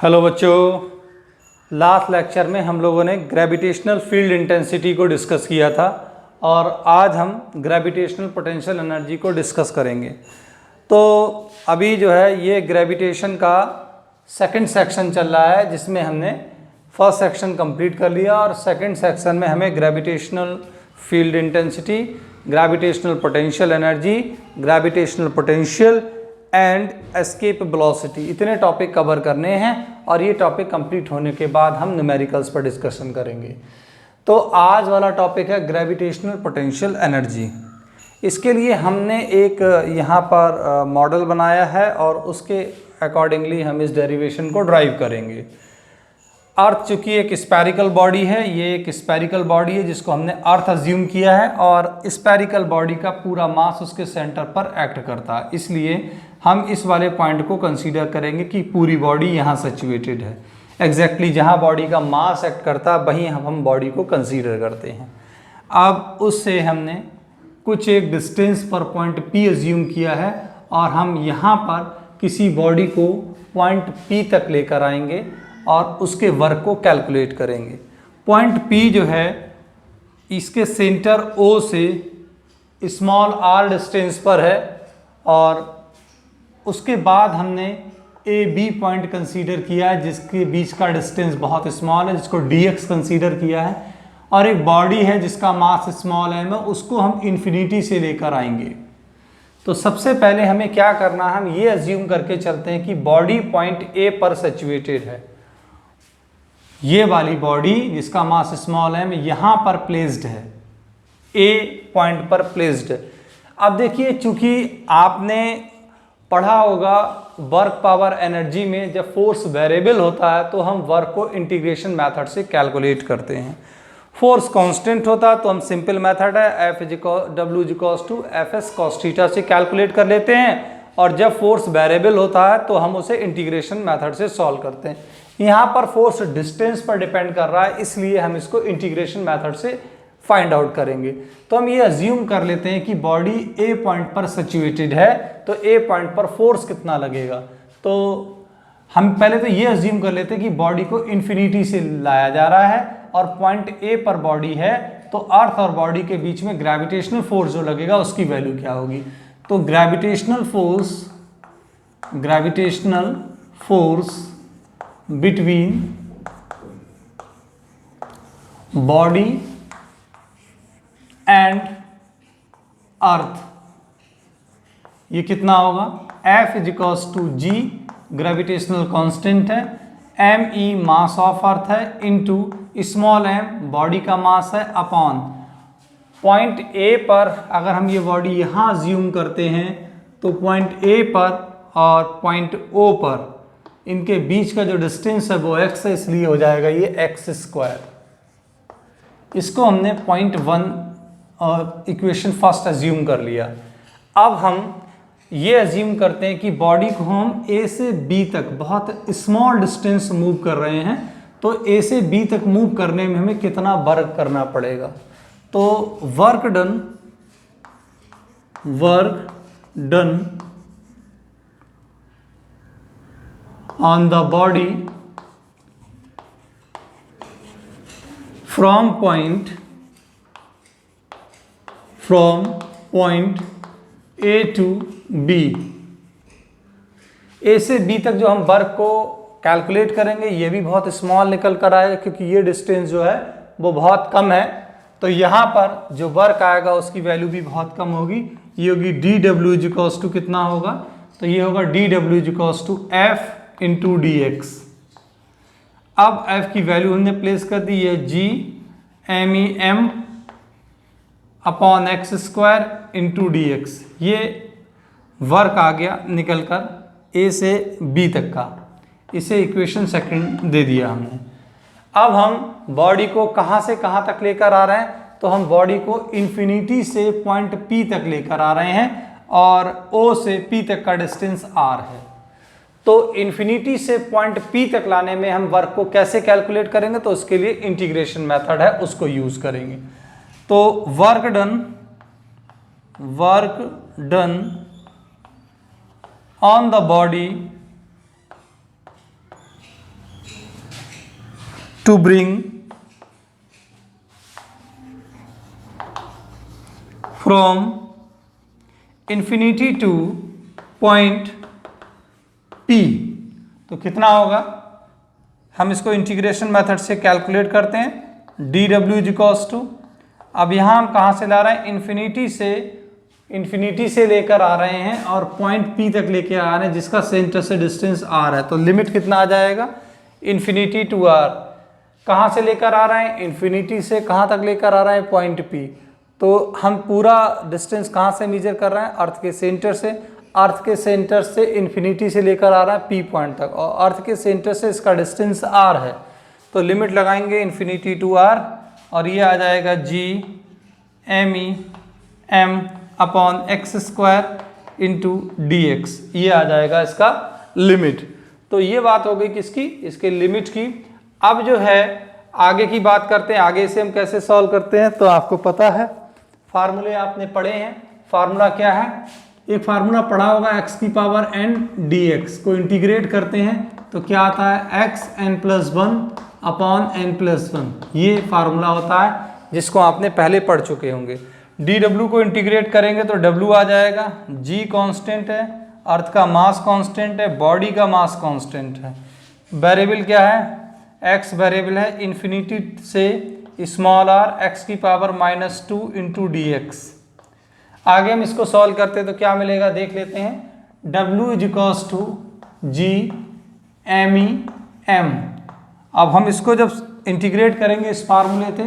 Hello बच्चों, last lecture में हम लोगों ने ग्रेविटेशनल फील्ड इंटेंसिटी को डिस्कस किया था और आज हम ग्रेविटेशनल पोटेंशियल एनर्जी को डिस्कस करेंगे। तो अभी जो है ये ग्रेविटेशन का सेकंड सेक्शन चल रहा है, जिसमें हमने फर्स्ट सेक्शन कंप्लीट कर लिया और सेकंड सेक्शन में हमें gravitational field intensity, gravitational potential energy, gravitational potential and escape velocity इतने टॉपिक कवर करने हैं और ये टॉपिक कंप्लीट होने के बाद हम न्यूमेरिकल्स पर डिस्कशन करेंगे। तो आज वाला टॉपिक है ग्रेविटेशनल पोटेंशियल एनर्जी। इसके लिए हमने एक यहाँ पर मॉडल बनाया है और उसके अकॉर्डिंगली हम इस डेरिवेशन को ड्राइव करेंगे। अर्थ चूँकि एक स्फेरिकल बॉडी है, ये एक स्फेरिकल बॉडी है जिसको हमने अर्थ अज्यूम किया है और स्फेरिकल बॉडी का पूरा मास उसके सेंटर पर एक्ट करता है, इसलिए हम इस वाले पॉइंट को कंसीडर करेंगे कि पूरी बॉडी यहाँ सिचुएटेड है। एग्जैक्टली जहाँ बॉडी का मास एक्ट करता है वहीं हम बॉडी को कंसीडर करते हैं। अब उससे हमने कुछ एक डिस्टेंस पर पॉइंट P अज्यूम किया है और हम यहाँ पर किसी बॉडी को पॉइंट P तक लेकर आएंगे और उसके वर्क को कैलकुलेट करेंगे। पॉइंट P जो है इसके सेंटर O से स्मॉल r डिस्टेंस पर है और उसके बाद हमने AB पॉइंट कंसीडर किया है जिसके बीच का डिस्टेंस बहुत स्मॉल है, जिसको dx कंसीडर किया है, और एक बॉडी है जिसका मास स्मॉल m है, उसको हम इन्फिनिटी से लेकर आएंगे। तो सबसे पहले हमें क्या करना है, हम ये अज्यूम करके चलते हैं कि बॉडी पॉइंट A पर सिचुएटेड है। ये वाली बॉडी जिसका मास स्मॉल m यहाँ पर प्लेस्ड है, A पॉइंट पर प्लेस्ड है। अब देखिए, चूंकि आपने पढ़ा होगा वर्क पावर एनर्जी में जब फोर्स वेरिएबल होता है तो हम वर्क को इंटीग्रेशन मेथड से कैलकुलेट करते हैं। फोर्स कांस्टेंट होता है तो हम सिंपल मेथड है F=W=Fs cos थीटा से कैलकुलेट कर लेते हैं, और जब फोर्स वेरिएबल होता है तो हम उसे इंटीग्रेशन मेथड से सॉल्व करते हैं। यहाँ पर फोर्स डिस्टेंस पर डिपेंड कर रहा है, इसलिए हम इसको इंटीग्रेशन मेथड से फाइंड आउट करेंगे। तो हम ये अज्यूम कर लेते हैं कि बॉडी A पॉइंट पर सिचुएटेड है, तो A पॉइंट पर फोर्स कितना लगेगा। तो हम पहले तो ये अज्यूम कर लेते हैं कि बॉडी को इन्फिनिटी से लाया जा रहा है और पॉइंट A पर बॉडी है, तो अर्थ और बॉडी के बीच में ग्रेविटेशनल फोर्स जो लगेगा उसकी वैल्यू क्या होगी। तो gravitational force between body and earth, ये कितना होगा, F=g ग्रेविटेशनल कांस्टेंट है, me मास ऑफ अर्थ है, इनटू स्मॉल m बॉडी का मास है, अपॉन पॉइंट A पर अगर हम ये बॉडी यहाँ अज्यूम करते हैं तो पॉइंट A पर और पॉइंट O पर इनके बीच का जो डिस्टेंस है वो x है, इसलिए हो जाएगा ये x²। इसको हमने पॉइंट 1 इक्वेशन फर्स्ट अज्यूम कर लिया। अब हम ये अज्यूम करते हैं कि बॉडी को हम A से B तक बहुत स्मॉल डिस्टेंस मूव कर रहे हैं, तो A से B तक मूव करने में हमें कितना वर्क करना पड़ेगा। तो work done on the body from point A to B, A से B तक जो हम वर्क को कैलकुलेट करेंगे ये भी बहुत स्मॉल निकल कर आएगा, क्योंकि ये डिस्टेंस जो है वो बहुत कम है। तो यहाँ पर जो वर्क आएगा उसकी वैल्यू भी बहुत कम होगी, ये होगी dW कितना होगा, तो ये होगा dW=F×dx। अब F की वैल्यू हमने प्लेस कर दी है G m/x²/dx। ये वर्क आ गया निकल कर A से B तक का, इसे इक्वेशन सेकंड दे दिया हमने। अब हम बॉडी को कहाँ से कहाँ तक लेकर आ रहे हैं, तो हम बॉडी को इन्फिनिटी से पॉइंट P तक लेकर आ रहे हैं और O से P तक का डिस्टेंस R है। तो इन्फिनिटी से पॉइंट P तक लाने में हम वर्क को कैसे कैलकुलेट करेंगे, तो उसके लिए इंटीग्रेशन मेथड है, उसको यूज करेंगे। तो work done on the body to bring from infinity to point P, तो कितना होगा, हम इसको इंटीग्रेशन मेथड से कैलकुलेट करते हैं। D W is equals to, अब यहाँ हम कहाँ से ला रहे हैं, इन्फिनिटी से लेकर आ रहे हैं और पॉइंट P तक लेके आ रहे हैं जिसका सेंटर से डिस्टेंस R है। तो लिमिट कितना आ जाएगा, इन्फिनिटी टू R। कहाँ से लेकर आ रहे हैं, इन्फिनिटी से कहाँ तक लेकर आ रहे हैं, पॉइंट P। तो हम पूरा डिस्टेंस कहाँ से मेजर कर रहे हैं, अर्थ के सेंटर से। अर्थ के सेंटर से इन्फिनिटी से लेकर आ रहा है P पॉइंट तक, और अर्थ के सेंटर से इसका डिस्टेंस R है। तो लिमिट लगाएंगे इन्फिनिटी टू R, और ये आ जाएगा G m e m upon x square into D x, ये आ जाएगा इसका लिमिट। तो ये बात हो गई किसकी, इसके लिमिट की। अब जो है आगे की बात करते हैं, आगे से हम कैसे सॉल्व करते हैं। तो आपको पता है, फार्मूले आपने पढ़े हैं। फार्मूला क्या है, एक फार्मूला पढ़ा होगा, x की पावर n dx को इंटीग्रेट करते हैं तो क्या आता है, x n+1 अपॉन n+1। ये फार्मूला होता है जिसको आपने पहले पढ़ चुके होंगे। dw को इंटीग्रेट करेंगे तो w आ जाएगा, g कांस्टेंट है, अर्थ का मास कांस्टेंट है, बॉडी का मास कांस्टेंट है। वेरिएबल क्या है, x वेरिएबल है, इन्फिनिटी से स्मॉल r x की पावर -2 इंटू डी एक्स। आगे हम इसको सॉल्व करते हैं तो क्या मिलेगा, देख लेते हैं। w is equals to G M E M. अब हम इसको जब इंटीग्रेट करेंगे इस फार्मूले से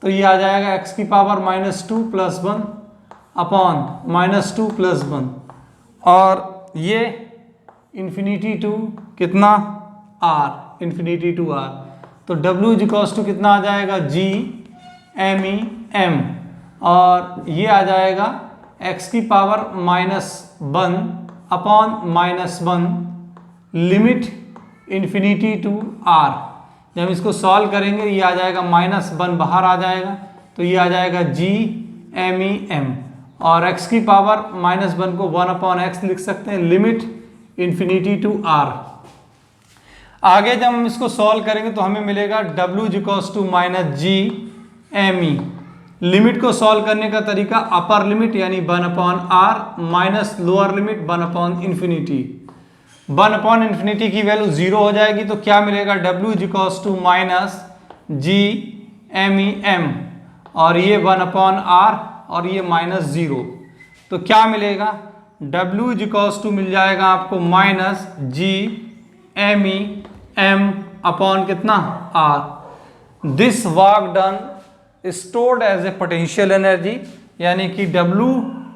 तो ये आ जाएगा x की पावर -2 + 1 अपॉन -2 + 1, और ये इन्फिनिटी टू कितना r, इन्फिनिटी टू r। तो w इज इक्वल्स टू कितना आ जाएगा, जी एम ई एम, और ये आ जाएगा x की power -1 upon -1 limit infinity to r। जब हम इसको सॉल्व करेंगे ये आ जाएगा -1 बाहर आ जाएगा, तो ये आ जाएगा जी एम ई एम, और x की पावर -1 को 1/x लिख सकते हैं, लिमिट इन्फिनिटी टू r। आगे जब हम इसको सॉल्व करेंगे तो हमें मिलेगा w is equals to -G M E. Limit को सॉल्व करने का तरीका, अपर लिमिट यानी 1/r minus lower limit infinity. Infinity की वैल्यू 0 हो जाएगी तो क्या मिलेगा, w is equals to -G M E M, और ये 1/r और ये -0। तो क्या मिलेगा, w इज इक्वल्स टू मिल जाएगा आपको -G M E M upon कितना, r। This work done stored as a potential energy, यानी कि W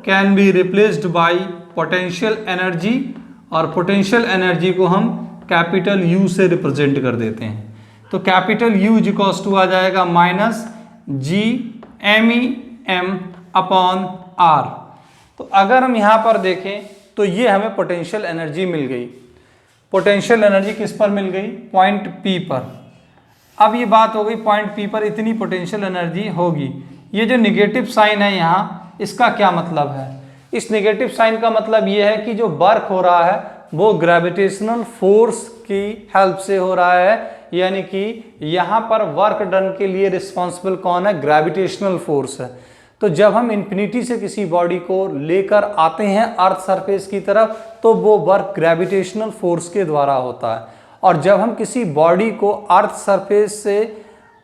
can be replaced by potential energy, और पोटेंशियल एनर्जी को हम कैपिटल U से रिप्रेजेंट कर देते हैं। तो capital U is equals to आ जाएगा -G M E M upon R। तो अगर हम यहाँ पर देखें तो ये हमें पोटेंशियल एनर्जी मिल गई। पोटेंशियल एनर्जी किस पर मिल गई, पॉइंट P पर। अब ये बात हो गई, पॉइंट P पर इतनी पोटेंशियल एनर्जी होगी। ये जो निगेटिव साइन है यहाँ, इसका क्या मतलब है, इस निगेटिव साइन का मतलब ये है कि जो वर्क हो रहा है वो ग्रेविटेशनल फोर्स की हेल्प से हो रहा है, यानी कि यहाँ पर वर्क डन के लिए रिस्पॉन्सिबल कौन है, ग्रेविटेशनल फोर्स है। तो जब हम इन्फिनिटी से किसी बॉडी को लेकर आते हैं अर्थ सरफेस की तरफ तो वो वर्क ग्रेविटेशनल फोर्स के द्वारा होता है, और जब हम किसी बॉडी को अर्थ सरफेस से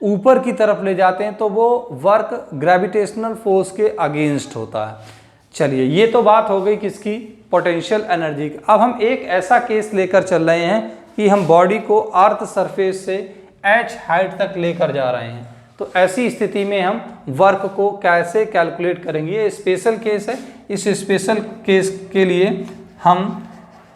ऊपर की तरफ ले जाते हैं तो वो वर्क ग्रेविटेशनल फोर्स के अगेंस्ट होता है। चलिए, ये तो बात हो गई किसकी, पोटेंशियल एनर्जी की। अब हम एक ऐसा केस लेकर चल रहे हैं कि हम बॉडी को अर्थ सरफेस से h हाइट तक लेकर जा रहे हैं। तो ऐसी स्थिति में हम वर्क को कैसे कैलकुलेट करेंगे, ये स्पेशल केस है। इस स्पेशल केस के लिए हम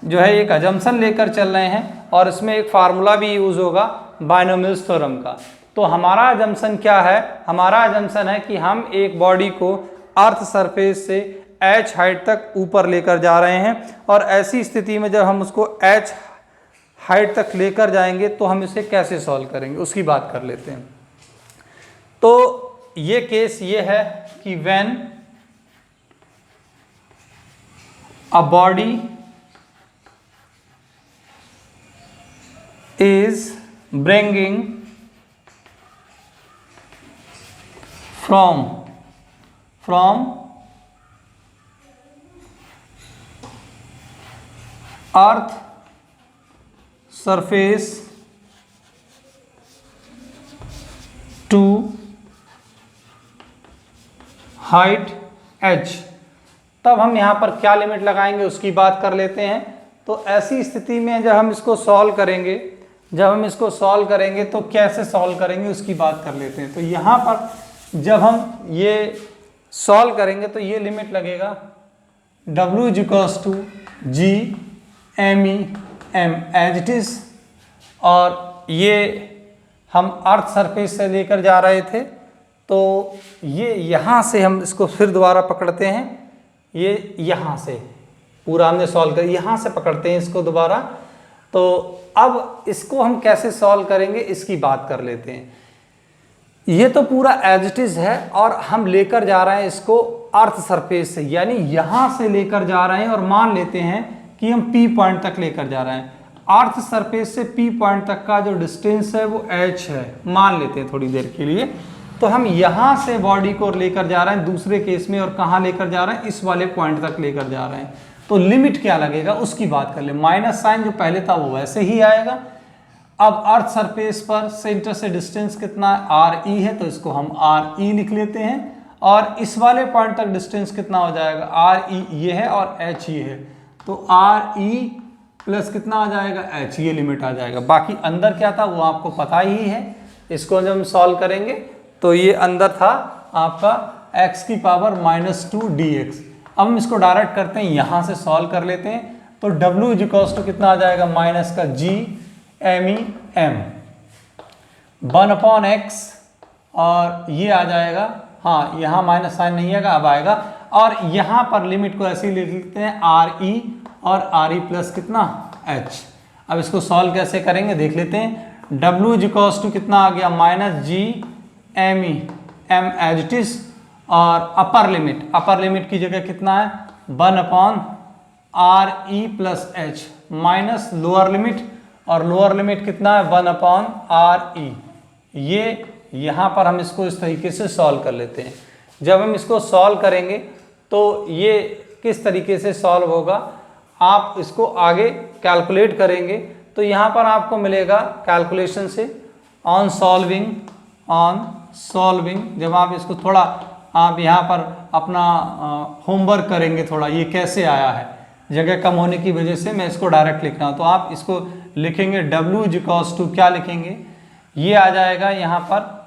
जो है एक अजम्पशन लेकर चल रहे हैं, और इसमें एक फार्मूला भी यूज होगा बायनोमियल्स थ्योरम का। तो हमारा अजम्पशन क्या है, हमारा अजम्पशन है कि हम एक बॉडी को अर्थ सरफेस से h हाइट तक ऊपर लेकर जा रहे हैं, और ऐसी स्थिति में जब हम उसको h हाइट तक लेकर जाएंगे तो हम इसे कैसे सॉल्व करेंगे उसकी बात कर लेते हैं। तो ये केस ये है कि when a body is bringing from earth surface to height h। तब हम यहाँ पर क्या लिमिट लगाएंगे उसकी बात कर लेते हैं। तो ऐसी स्थिति में जब हम इसको सॉल्व करेंगे तो कैसे सॉल्व करेंगे उसकी बात कर लेते हैं। तो यहाँ पर जब हम ये सॉल्व करेंगे तो ये लिमिट लगेगा W = G me m as it is, और ये हम अर्थ सरफेस से लेकर जा रहे थे तो ये यहाँ से हम इसको फिर दोबारा पकड़ते हैं, ये यहाँ से पूरा हमने सॉल्व कर यहाँ से पकड़ते हैं इसको दोबारा। तो अब इसको हम कैसे सॉल्व करेंगे इसकी बात कर लेते हैं। ये तो पूरा एज इट इज है और हम लेकर जा रहे हैं इसको अर्थ सरफेस से, यानी यहाँ से लेकर जा रहे हैं और मान लेते हैं कि हम P पॉइंट तक लेकर जा रहे हैं। अर्थ सरफेस से P पॉइंट तक का जो डिस्टेंस है वो h है, मान लेते हैं थोड़ी देर के लिए। तो हम यहाँ से बॉडी को लेकर जा रहे हैं दूसरे केस में, और कहाँ लेकर जा रहे हैं, इस वाले पॉइंट तक लेकर जा रहे हैं। तो लिमिट क्या लगेगा उसकी बात कर ले। माइनस साइन जो पहले था वो वैसे ही आएगा। अब अर्थ सरफेस पर सेंटर से डिस्टेंस कितना है, RE है, तो इसको हम RE लिख लेते हैं। और इस वाले पॉइंट तक डिस्टेंस कितना हो जाएगा, RE ये है और H ये है, तो RE प्लस कितना आ जाएगा, H, ये लिमिट आ जाएगा। बाकी अंदर क्या था वो आपको पता ही है। इसको जब हम सॉल्व करेंगे तो ये अंदर था आपका x⁻² dx। अब हम इसको डायरेक्ट करते हैं, यहाँ से सॉल्व कर लेते हैं। तो W = कितना आ जाएगा, माइनस का G me m 1/x, और ये आ जाएगा, हाँ यहाँ माइनस साइन नहीं आएगा, अब आएगा। और यहाँ पर लिमिट को ऐसे ही लिख लेते हैं RE और RE प्लस कितना H। अब इसको सॉल्व कैसे करेंगे देख लेते हैं। W = कितना आ गया, minus G me m as it is, और अपर लिमिट की जगह कितना है, 1/RE plus H, minus lower limit, और लोअर लिमिट कितना है, 1/RE। ये यहाँ पर हम इसको इस तरीके से सॉल्व कर लेते हैं। जब हम इसको सॉल्व करेंगे तो ये किस तरीके से सॉल्व होगा, आप इसको आगे कैलकुलेट करेंगे तो यहाँ पर आपको मिलेगा कैलकुलेशन से ऑन सॉल्विंग। जब आप इसको थोड़ा आप यहाँ पर अपना होमवर्क करेंगे थोड़ा, ये कैसे आया है, जगह कम होने की वजह से मैं इसको डायरेक्ट लिख रहा हूँ। तो आप इसको लिखेंगे W = क्या लिखेंगे, ये आ जाएगा यहाँ पर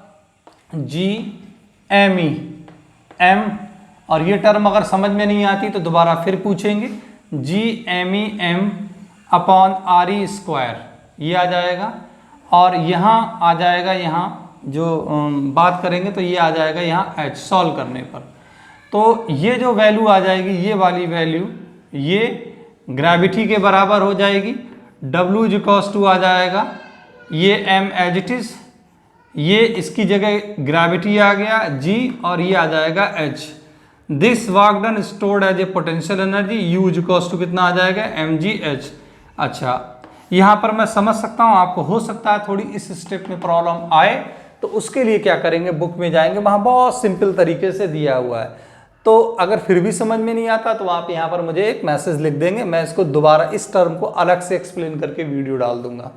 G me m, और ये टर्म अगर समझ में नहीं आती तो दोबारा फिर पूछेंगे, G me m /RE², ये आ जाएगा। और यहाँ आ जाएगा, यहाँ जो बात करेंगे तो ये आ जाएगा यहाँ H सॉल्व करने पर। तो ये जो वैल्यू आ जाएगी, ये वाली वैल्यू ये ग्रेविटी के बराबर हो जाएगी। W = आ जाएगा ये m एज इट इज, ये इसकी जगह ग्रेविटी आ गया G, और ये आ जाएगा H। This work done stored as a potential energy, U = कितना आ जाएगा, mgh। अच्छा, यहाँ पर मैं समझ सकता हूँ, आपको हो सकता है थोड़ी इस स्टेप में प्रॉब्लम आए, तो उसके लिए क्या करेंगे, बुक में जाएंगे, वहाँ बहुत सिंपल तरीके से दिया हुआ है। तो अगर फिर भी समझ में नहीं आता तो आप यहाँ पर मुझे एक मैसेज लिख देंगे, मैं इसको दोबारा इस टर्म को अलग से एक्सप्लेन करके वीडियो डाल दूंगा।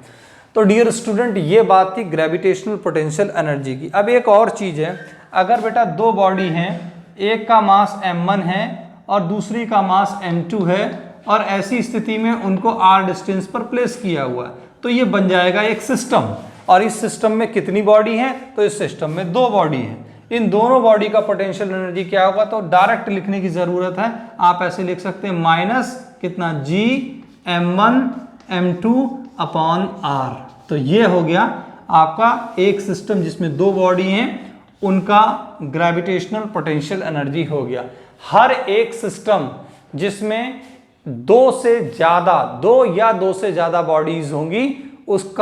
तो डियर स्टूडेंट, ये बात थी ग्रेविटेशनल पोटेंशियल एनर्जी की। अब एक और चीज़ है, अगर बेटा दो बॉडी हैं, एक का मास m1 है और दूसरी का मास m2 है, और ऐसी स्थिति में उनको r डिस्टेंस पर प्लेस किया हुआ है, तो ये बन जाएगा एक सिस्टम। और इस सिस्टम में कितनी बॉडी हैं, तो इस सिस्टम में दो बॉडी हैं। इन दोनों बॉडी का पोटेंशियल एनर्जी क्या होगा, तो डायरेक्ट लिखने की जरूरत है, आप ऐसे लिख सकते हैं, माइनस कितना G m1 m2/r। तो ये हो गया आपका एक सिस्टम जिसमें दो बॉडी हैं, उनका ग्रेविटेशनल पोटेंशियल एनर्जी हो गया। हर एक सिस्टम जिसमें दो या दो से ज्यादा बॉडीज होंगी, उस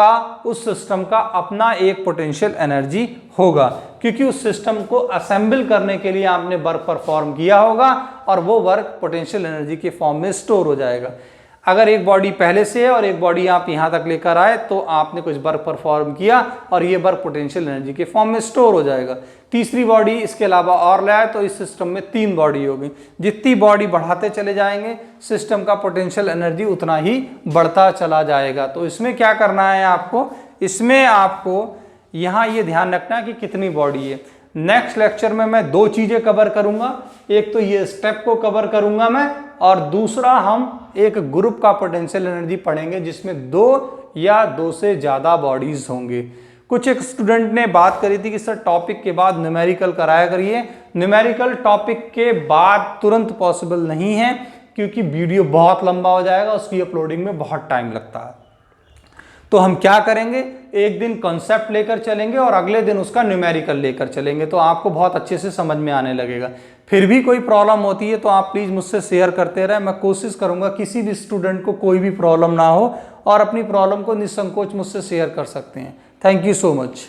सिस्टम का अपना एक पोटेंशियल एनर्जी होगा, क्योंकि उस सिस्टम को असेंबल करने के लिए आपने वर्क परफॉर्म किया होगा और वो वर्क पोटेंशियल एनर्जी के फॉर्म में स्टोर हो जाएगा। अगर एक बॉडी पहले से है और एक बॉडी आप यहाँ तक लेकर आए तो आपने कुछ वर्क परफॉर्म किया और ये वर्क पोटेंशियल एनर्जी के फॉर्म में स्टोर हो जाएगा। तीसरी बॉडी इसके अलावा और ले आए तो इस सिस्टम में 3 बॉडी होगी। जितनी बॉडी बढ़ाते चले जाएंगे सिस्टम का पोटेंशियल एनर्जी उतना ही बढ़ता चला जाएगा। तो इसमें क्या करना है आपको, इसमें आपको यहाँ ये ध्यान रखना है कि कितनी बॉडी है। नेक्स्ट लेक्चर में मैं 2 चीजें कवर करूंगा, एक तो ये स्टेप को कवर करूंगा मैं, और दूसरा हम एक ग्रुप का पोटेंशियल एनर्जी पढ़ेंगे जिसमें 2 या 2 से ज्यादा बॉडीज होंगे। कुछ एक स्टूडेंट ने बात करी थी कि सर टॉपिक के बाद न्यूमेरिकल कराया करिए। न्यूमेरिकल टॉपिक के बाद तुरंत पॉसिबल नहीं है क्योंकि वीडियो बहुत लंबा हो जाएगा, उसकी अपलोडिंग में बहुत टाइम लगता है। तो हम क्या करेंगे, एक दिन कॉन्सेप्ट लेकर चलेंगे और अगले दिन उसका न्यूमेरिकल लेकर चलेंगे, तो आपको बहुत अच्छे से समझ में आने लगेगा। फिर भी कोई प्रॉब्लम होती है तो आप प्लीज़ मुझसे शेयर करते रहें। मैं कोशिश करूंगा किसी भी स्टूडेंट को कोई भी प्रॉब्लम ना हो, और अपनी प्रॉब्लम को निसंकोच मुझसे शेयर कर सकते हैं। Thank you so much.